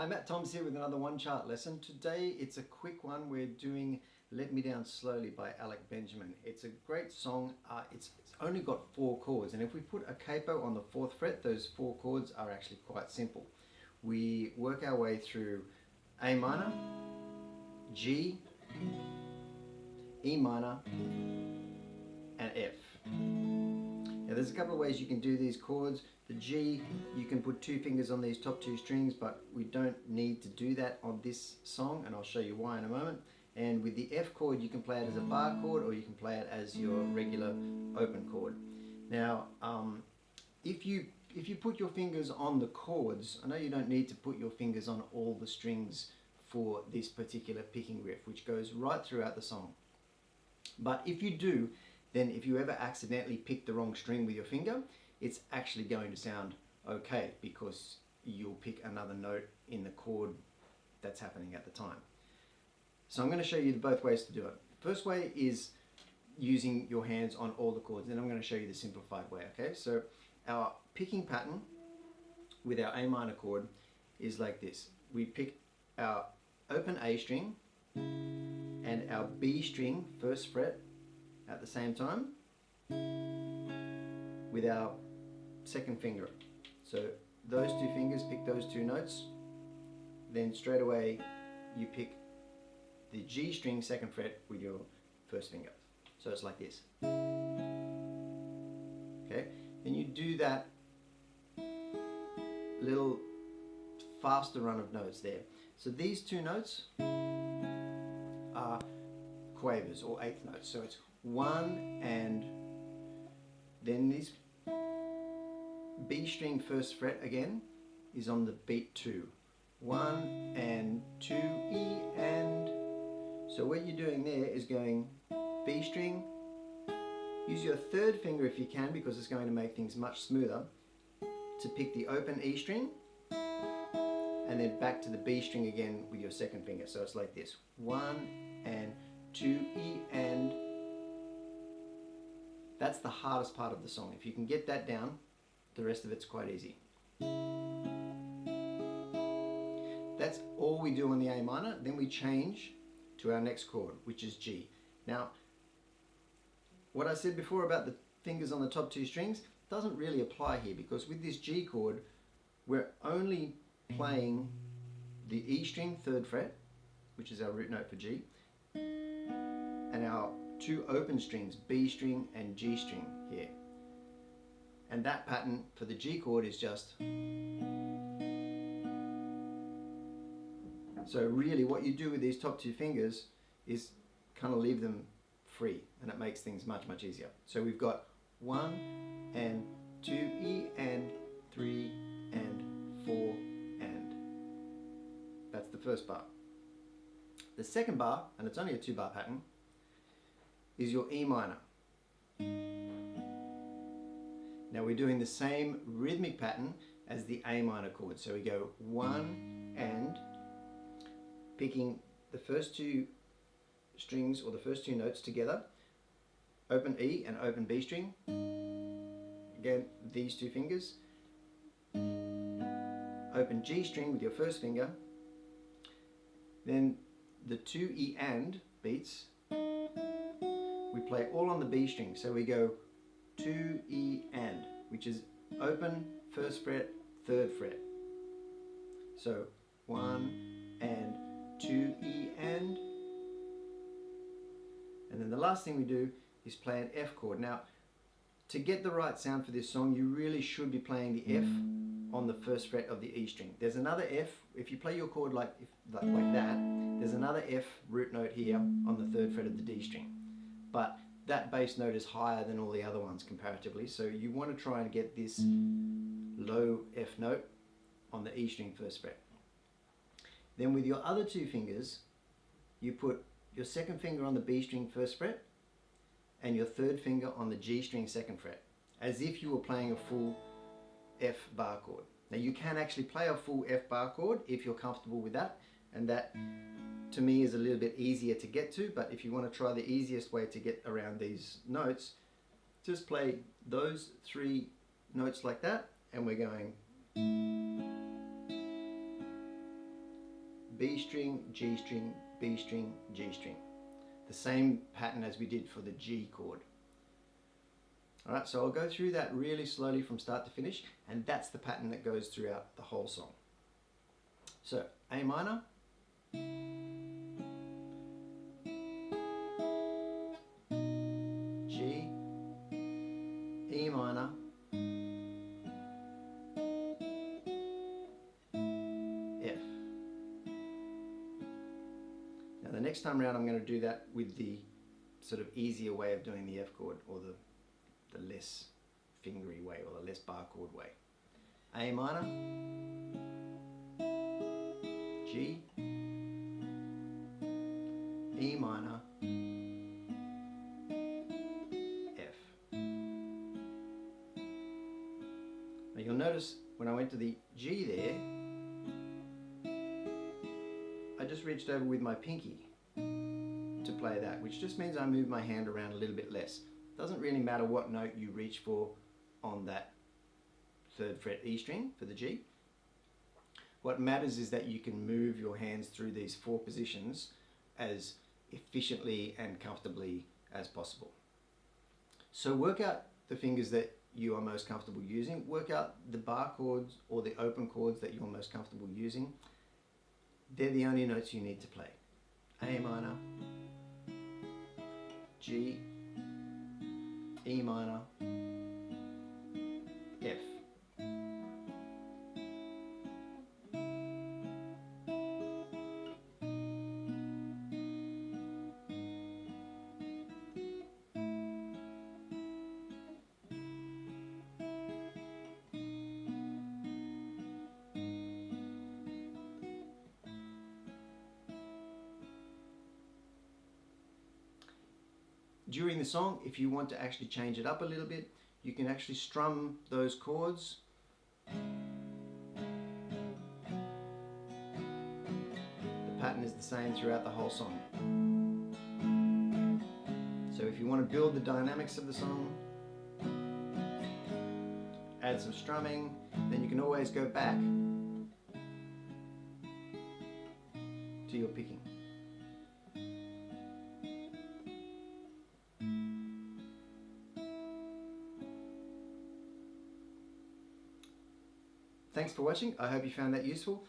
Hi, Matt Toms here with another one chart lesson. Today it's a quick one. We're doing Let Me Down Slowly by Alec Benjamin. It's a great song. It's only got 4 chords, and if we put a capo on the 4th fret, those 4 chords are actually quite simple. We work our way through A minor, G, E minor, and F. Now there's a couple of ways you can do these chords. The G, you can put 2 fingers on these top 2 strings, but we don't need to do that on this song, and I'll show you why in a moment. And with the F chord, you can play it as a bar chord, or you can play it as your regular open chord. Now, if you put your fingers on the chords, I know you don't need to put your fingers on all the strings for this particular picking riff, which goes right throughout the song. But if you do, then if you ever accidentally pick the wrong string with your finger, it's actually going to sound okay, because you'll pick another note in the chord that's happening at the time. So I'm going to show you both ways to do it. First way is using your hands on all the chords, then I'm going to show you the simplified way, okay? So our picking pattern with our A minor chord is like this. We pick our open A string and our B string, 1st fret, at the same time with our 2nd finger. So those 2 fingers pick those 2 notes, then straight away you pick the G string 2nd fret with your 1st finger. So it's like this. Okay, then you do that little faster run of notes there. So these 2 notes are quavers, or 8th notes. So it's 1 and then this B string 1st fret again is on the beat 2. 1 and 2 E and. So what you're doing there is going B string, use your 3rd finger if you can, because it's going to make things much smoother, to pick the open E string, and then back to the B string again with your 2nd finger. So it's like this: 1 and 2 E and. That's the hardest part of the song. If you can get that down, the rest of it's quite easy. That's all we do on the A minor. Then we change to our next chord, which is G. Now, what I said before about the fingers on the top 2 strings doesn't really apply here, because with this G chord, we're only playing the E string 3rd fret, which is our root note for G, and our 2 open strings, B string and G string here. And that pattern for the G chord is just. So really what you do with these top 2 fingers is kind of leave them free, and it makes things much, much easier. So we've got 1 and 2 E and 3 and 4 and. That's the first bar. The second bar, and it's only a 2-bar pattern, is your E minor. Now we're doing the same rhythmic pattern as the A minor chord. So we go 1 and, picking the first 2 strings, or the first 2 notes together, open E and open B string. Again, these 2 fingers. Open G string with your 1st finger. Then the 2 E and beats, we play all on the B string. So we go 2 E and, which is open 1st fret, 3rd fret. So 1 and 2 E and then the last thing we do is play an F chord. Now, to get the right sound for this song, you really should be playing the F on the 1st fret of the E string. There's another F, if you play your chord like that, there's another F root note here on the 3rd fret of the D string. But that bass note is higher than all the other ones comparatively, so you want to try and get this low F note on the E string 1st fret. Then with your other 2 fingers, you put your 2nd finger on the B string 1st fret and your 3rd finger on the G string 2nd fret, as if you were playing a full F bar chord. Now you can actually play a full F bar chord if you're comfortable with that, and that to me is a little bit easier to get to, but if you want to try the easiest way to get around these notes, just play those 3 notes like that, and we're going. B string, G string, B string, G string. The same pattern as we did for the G chord. Alright, so I'll go through that really slowly from start to finish, and that's the pattern that goes throughout the whole song. So, A minor, G, E minor, F. Now the next time around I'm going to do that with the sort of easier way of doing the F chord, or the less fingery way, or the less bar chord way. A minor, G, E minor, F. Now you'll notice when I went to the G there, I just reached over with my pinky to play that, which just means I move my hand around a little bit less. Doesn't really matter what note you reach for on that 3rd fret E string for the G. What matters is that you can move your hands through these 4 positions as efficiently and comfortably as possible. So work out the fingers that you are most comfortable using. Work out the bar chords or the open chords that you're most comfortable using. They're the only notes you need to play. A minor, G, E minor, F. During the song, if you want to actually change it up a little bit, you can actually strum those chords. The pattern is the same throughout the whole song. So if you want to build the dynamics of the song, add some strumming, then you can always go back to your picking. Thanks for watching. I hope you found that useful.